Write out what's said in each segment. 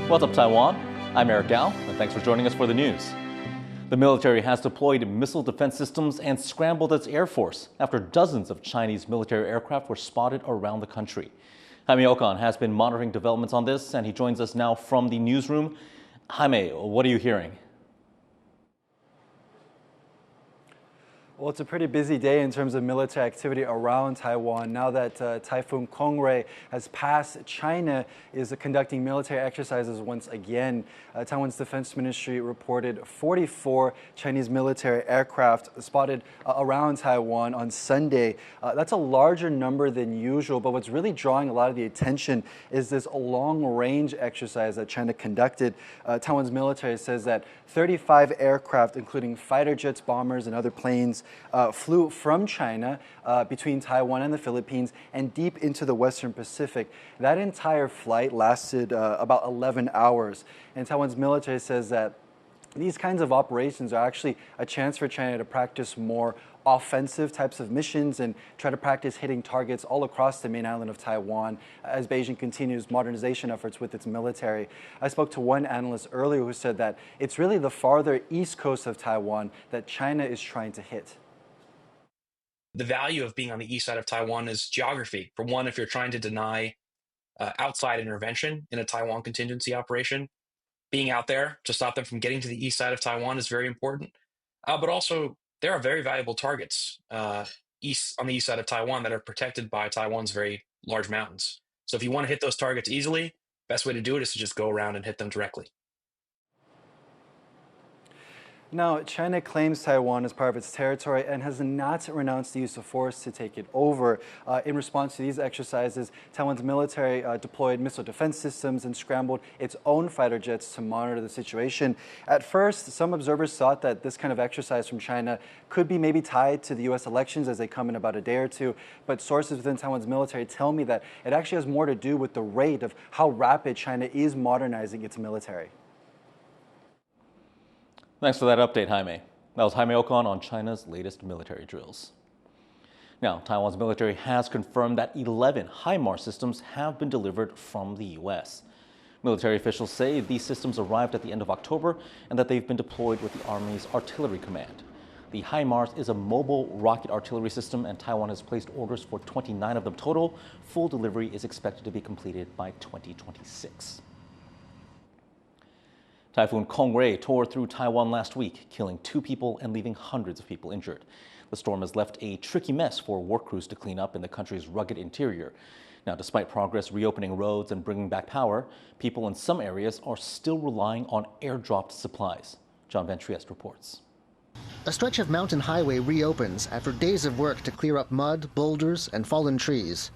What's up, Taiwan? I'm Eric Gao, and thanks for joining us for the news. The military has deployed missile defense systems and scrambled its air force after dozens of Chinese military aircraft were spotted around the country. Jaime Ocon has been monitoring developments on this, and he joins us now from the newsroom. Jaime, what are you hearing? Well, it's a pretty busy day in terms of military activity around Taiwan. Now that Typhoon Kong-Rey has passed, China is conducting military exercises once again. Taiwan's Defense Ministry reported 44 Chinese military aircraft spotted around Taiwan on Sunday. That's a larger number than usual, but what's really drawing a lot of the attention is this long-range exercise that China conducted. Taiwan's military says that 35 aircraft, including fighter jets, bombers, and other planes, flew from China between Taiwan and the Philippines and deep into the Western Pacific. That entire flight lasted about 11 hours. And Taiwan's military says that these kinds of operations are actually a chance for China to practice more offensive types of missions and try to practice hitting targets all across the main island of Taiwan as Beijing continues modernization efforts with its military. I spoke to one analyst earlier who said that it's really the farther east coast of Taiwan that China is trying to hit. The value of being on the east side of Taiwan is geography. For one, if you're trying to deny outside intervention in a Taiwan contingency operation, being out there to stop them from getting to the east side of Taiwan is very important. But also, there are very valuable targets on the east side of Taiwan that are protected by Taiwan's very large mountains. So if you want to hit those targets easily, best way to do it is to just go around and hit them directly. Now, China claims Taiwan as part of its territory and has not renounced the use of force to take it over. In response to these exercises, Taiwan's military deployed missile defense systems and scrambled its own fighter jets to monitor the situation. At first, some observers thought that this kind of exercise from China could be maybe tied to the U.S. elections as they come in about a day or two. But sources within Taiwan's military tell me that it actually has more to do with the rate of how rapid China is modernizing its military. Thanks for that update, Jaime. That was Jaime Ocon on China's latest military drills. Now, Taiwan's military has confirmed that 11 HIMARS systems have been delivered from the U.S. Military officials say these systems arrived at the end of October and that they've been deployed with the Army's Artillery Command. The HIMARS is a mobile rocket artillery system, and Taiwan has placed orders for 29 of them total. Full delivery is expected to be completed by 2026. Typhoon Kong-Rey tore through Taiwan last week, killing 2 people and leaving hundreds of people injured. The storm has left a tricky mess for work crews to clean up in the country's rugged interior. Now, despite progress reopening roads and bringing back power, people in some areas are still relying on airdropped supplies. John Van Trieste reports. A stretch of mountain highway reopens after days of work to clear up mud, boulders, and fallen trees.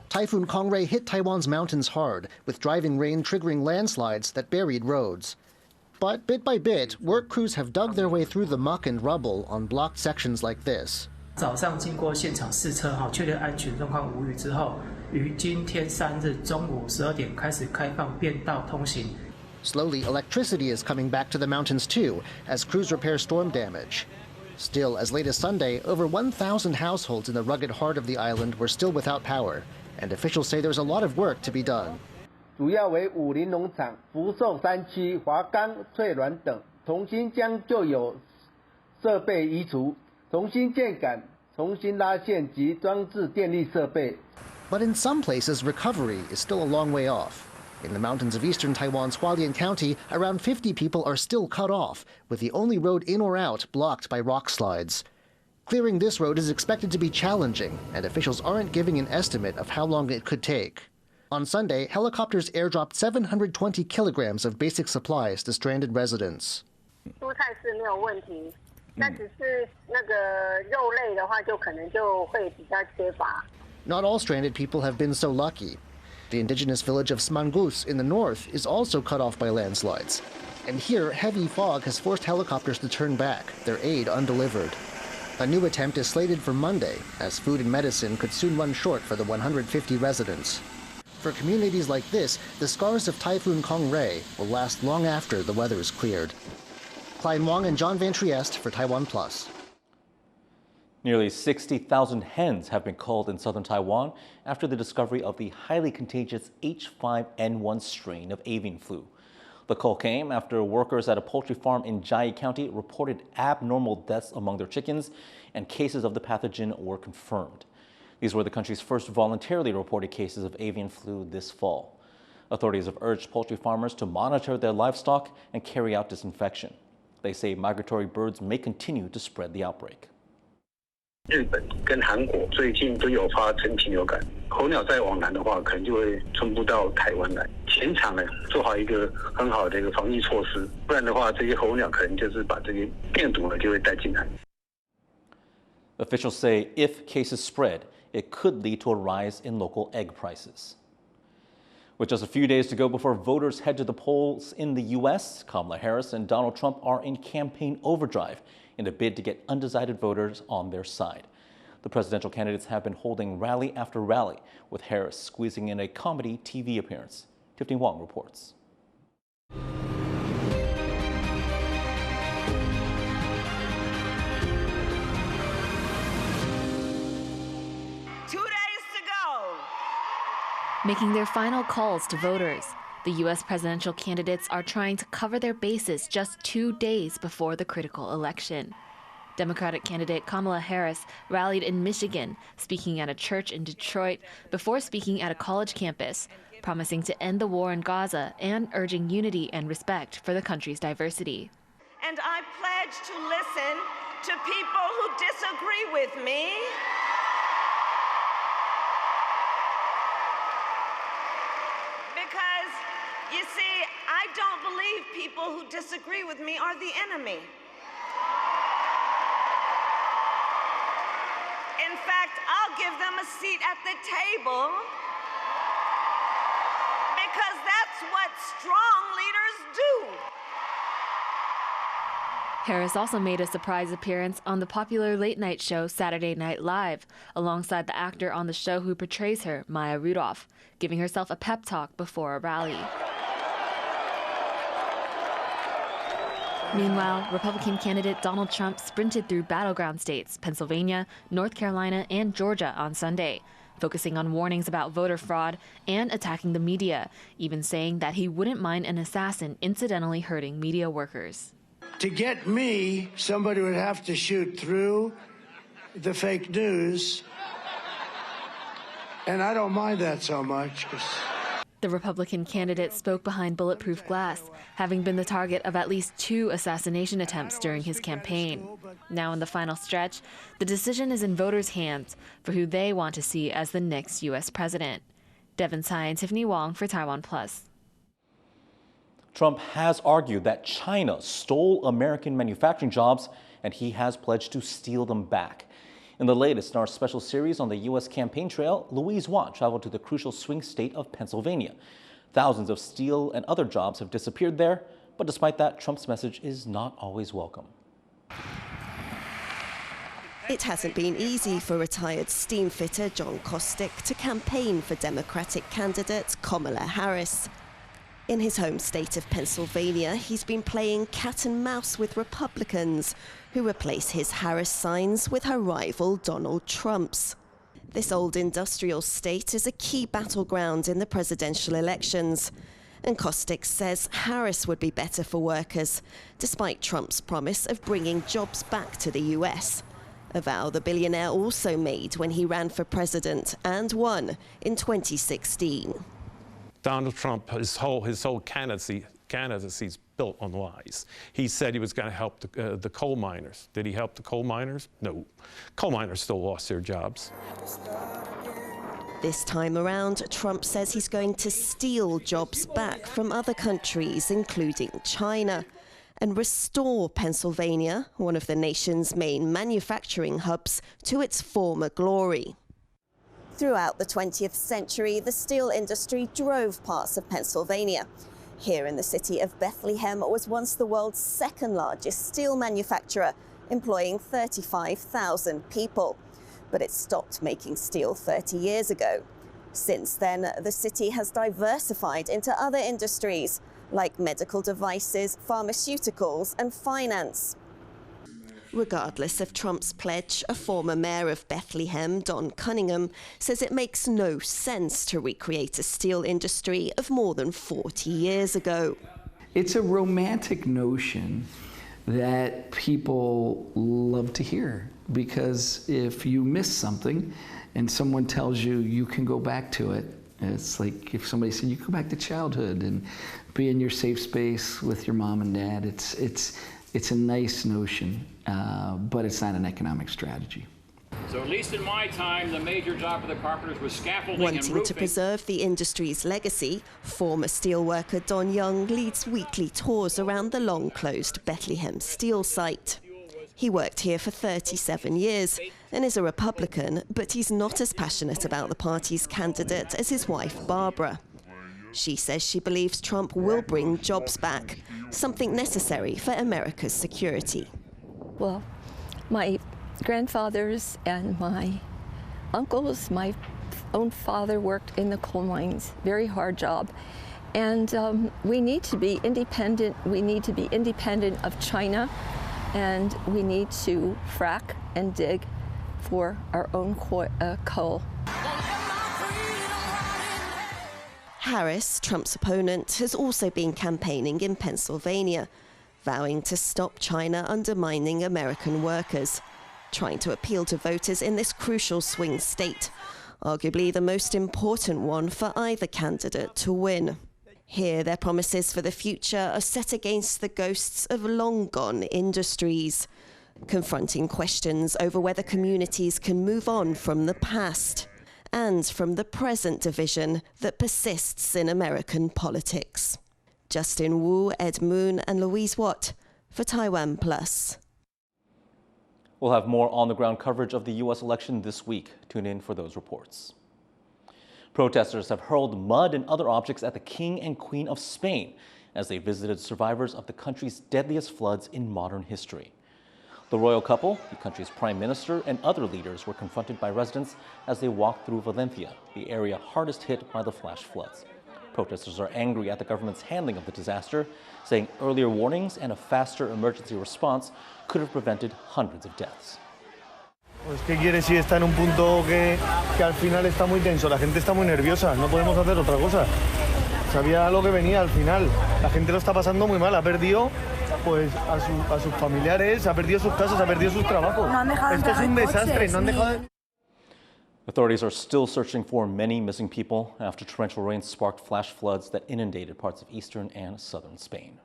Typhoon Kong-Rey hit Taiwan's mountains hard, with driving rain triggering landslides that buried roads. But bit by bit, work crews have dug their way through the muck and rubble on blocked sections like this. 早上经过现场试测确认安全状况无虞之后，于今天3日中午12点开始开放便道通行。 Slowly, electricity is coming back to the mountains too, as crews repair storm damage. Still, as late as Sunday, over 1,000 households in the rugged heart of the island were still without power, and officials say there's a lot of work to be done. 主要为武林农场、福寿山区、华冈、翠峦等，重新将旧有设备移除，重新建杆、重新拉线及装置电力设备。 But in some places, recovery is still a long way off. In the mountains of eastern Taiwan's Hualien County, around 50 people are still cut off, with the only road in or out blocked by rock slides. Clearing this road is expected to be challenging, and officials aren't giving an estimate of how long it could take. On Sunday, helicopters airdropped 720 kilograms of basic supplies to stranded residents. 蔬菜是没有问题，那只是那个肉类的话，就可能就会比较缺乏。 Not all stranded people have been so lucky. The indigenous village of Smangus in the north is also cut off by landslides. And here, heavy fog has forced helicopters to turn back, their aid undelivered. A new attempt is slated for Monday, as food and medicine could soon run short for the 150 residents. For communities like this, the scars of Typhoon Kong-Rey will last long after the weather is cleared. Klein Wang and John Van Trieste for TaiwanPlus. Nearly 60,000 hens have been culled in southern Taiwan after the discovery of the highly contagious H5N1 strain of avian flu. The call came after workers at a poultry farm in Jiayi County reported abnormal deaths among their chickens, and cases of the pathogen were confirmed. These were the country's first voluntarily reported cases of avian flu this fall. Authorities have urged poultry farmers to monitor their livestock and carry out disinfection. They say migratory birds may continue to spread the outbreak. 日本跟韩国最近都有发成禽流感，候鸟再往南的话，可能就会传播到台湾来。前场呢，做好一个很好的一个防疫措施，不然的话，这些候鸟可能就是把这些病毒呢就会带进来。Officials say if cases spread, it could lead to a rise in local egg prices. With just a few days to go before voters head to the polls in the U.S., Kamala Harris and Donald Trump are in campaign overdrive in a bid to get undecided voters on their side. The presidential candidates have been holding rally after rally, with Harris squeezing in a comedy TV appearance. Tiffany Wong reports. 2 days to go. Making their final calls to voters, the U.S. presidential candidates are trying to cover their bases just 2 days before the critical election. Democratic candidate Kamala Harris rallied in Michigan, speaking at a church in Detroit before speaking at a college campus, promising to end the war in Gaza and urging unity and respect for the country's diversity. And I pledge to listen to people who disagree with me. Because, you see, I don't believe people who disagree with me are the enemy. In fact, I'll give them a seat at the table because that's what strong leaders do. Harris also made a surprise appearance on the popular late-night show Saturday Night Live, alongside the actor on the show who portrays her, Maya Rudolph, giving herself a pep talk before a rally. Meanwhile, Republican candidate Donald Trump sprinted through battleground states, Pennsylvania, North Carolina, and Georgia on Sunday, focusing on warnings about voter fraud and attacking the media, even saying that he wouldn't mind an assassin incidentally hurting media workers. To get me, somebody would have to shoot through the fake news, and I don't mind that so much. The Republican candidate spoke behind bulletproof glass, having been the target of at least 2 assassination attempts during his campaign. Now in the final stretch, the decision is in voters' hands for who they want to see as the next U.S. president. Devin Tsai and Tiffany Wong for TaiwanPlus. Trump has argued that China stole American manufacturing jobs, and he has pledged to steal them back. In the latest in our special series on the U.S. campaign trail, Louise Wan traveled to the crucial swing state of Pennsylvania. Thousands of steel and other jobs have disappeared there, but despite that, Trump's message is not always welcome. It hasn't been easy for retired steamfitter John Kostick to campaign for Democratic candidate Kamala Harris. In his home state of Pennsylvania, he's been playing cat and mouse with Republicans, who replace his Harris signs with her rival Donald Trump's. This old industrial state is a key battleground in the presidential elections. And Kostick says Harris would be better for workers, despite Trump's promise of bringing jobs back to the US. A vow the billionaire also made when he ran for president and won in 2016. Donald Trump, his whole candidacy is built on lies. He said he was going to help the coal miners. Did he help the coal miners? No. Coal miners still lost their jobs. This time around, Trump says he's going to steal jobs back from other countries, including China, and restore Pennsylvania, one of the nation's main manufacturing hubs, to its former glory. Throughout the 20th century, the steel industry drove parts of Pennsylvania. Here in the city of Bethlehem was once the world's second largest steel manufacturer, employing 35,000 people. But it stopped making steel 30 years ago. Since then, the city has diversified into other industries, like medical devices, pharmaceuticals, and finance. Regardless of Trump's pledge, a former mayor of Bethlehem, Don Cunningham, says it makes no sense to recreate a steel industry of more than 40 years ago. It's a romantic notion that people love to hear, because if you miss something and someone tells you you can go back to it, it's like if somebody said you can go back to childhood and be in your safe space with your mom and dad. It's a nice notion, but it's not an economic strategy. So at least in my time, the major job for the carpenters was scaffolding and roofing. Wanting to preserve the industry's legacy, former steelworker Don Young leads weekly tours around the long-closed Bethlehem steel site. He worked here for 37 years and is a Republican, but he's not as passionate about the party's candidate as his wife, Barbara. She says she believes Trump will bring jobs back, something necessary for America's security. Well, my grandfathers and my uncles, my own father worked in the coal mines, very hard job. And we need to be independent. We need to be independent of China, and we need to frack and dig for our own coal. Harris, Trump's opponent, has also been campaigning in Pennsylvania, vowing to stop China undermining American workers, trying to appeal to voters in this crucial swing state, arguably the most important one for either candidate to win. Here, their promises for the future are set against the ghosts of long-gone industries, confronting questions over whether communities can move on from the past and from the present division that persists in American politics. Justin Wu, Ed Moon and Louise Watt for TaiwanPlus. We'll have more on-the-ground coverage of the U.S. election this week. Tune in for those reports. Protesters have hurled mud and other objects at the King and Queen of Spain as they visited survivors of the country's deadliest floods in modern history. The royal couple, the country's prime minister, and other leaders were confronted by residents as they walked through Valencia, the area hardest hit by the flash floods. Protesters are angry at the government's handling of the disaster, saying earlier warnings and a faster emergency response could have prevented hundreds of deaths. Pues qué quiere si está en un punto que al final está muy tenso, la gente está muy nerviosa, no podemos hacer otra cosa. Sabía lo que venía al final, la gente lo está pasando muy mal, ha perdido pues a sus familiares, ha perdido sus casas, ha perdido sus trabajos. Esto es un desastre, no han dejado. Authorities are still searching for many missing people after torrential rain sparked flash floods that inundated parts of eastern and southern Spain.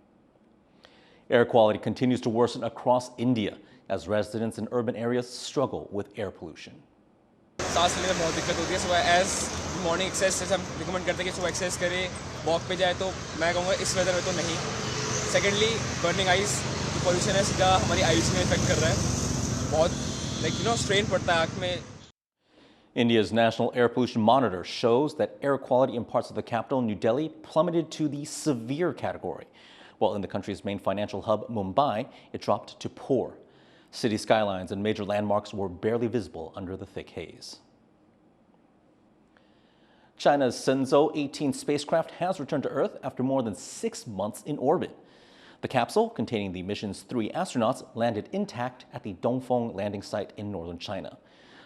Air quality continues to worsen across India as residents in urban areas struggle with air pollution. सांस लेने में बहुत दिक्कत होती है सुबह as morning exercise हम recommend करते हैं कि सुबह एक्सरसाइज करें वॉक पे जाए तो मैं कहूँगा इस वेदर में तो नहीं सेकेंडली बर्निंग आइज जो पॉल्यूशन है सीधा हमारी आइज में इफेक्ट कर रहा है बहुत स्ट्रेन पड़ता है आँख में. India's National Air Pollution Monitor shows that air quality in parts of the capital, New Delhi, plummeted to the severe category, while in the country's main financial hub, Mumbai, it dropped to poor. City skylines and major landmarks were barely visible under the thick haze. China's Shenzhou 18 spacecraft has returned to Earth after more than 6 months in orbit. The capsule, containing the mission's 3 astronauts, landed intact at the Dongfeng landing site in northern China.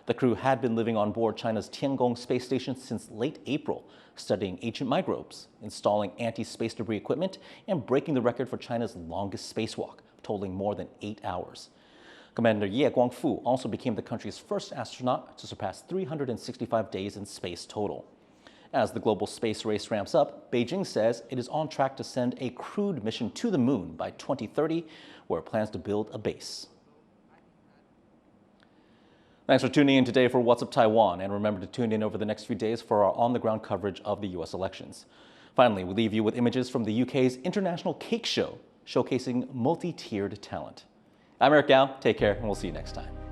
The crew had been living on board China's Tiangong space station since late April, studying ancient microbes, installing anti-space debris equipment, and breaking the record for China's longest spacewalk, totaling more than 8 hours. Commander Ye Guangfu also became the country's first astronaut to surpass 365 days in space total. As the global space race ramps up, Beijing says it is on track to send a crewed mission to the moon by 2030, where it plans to build a base. Thanks for tuning in today for What's Up Taiwan, and remember to tune in over the next few days for our on-the-ground coverage of the U.S. elections. Finally, we leave you with images from the UK's International Cake Show, showcasing multi-tiered talent. I'm Eric Gao. Take care, and we'll see you next time.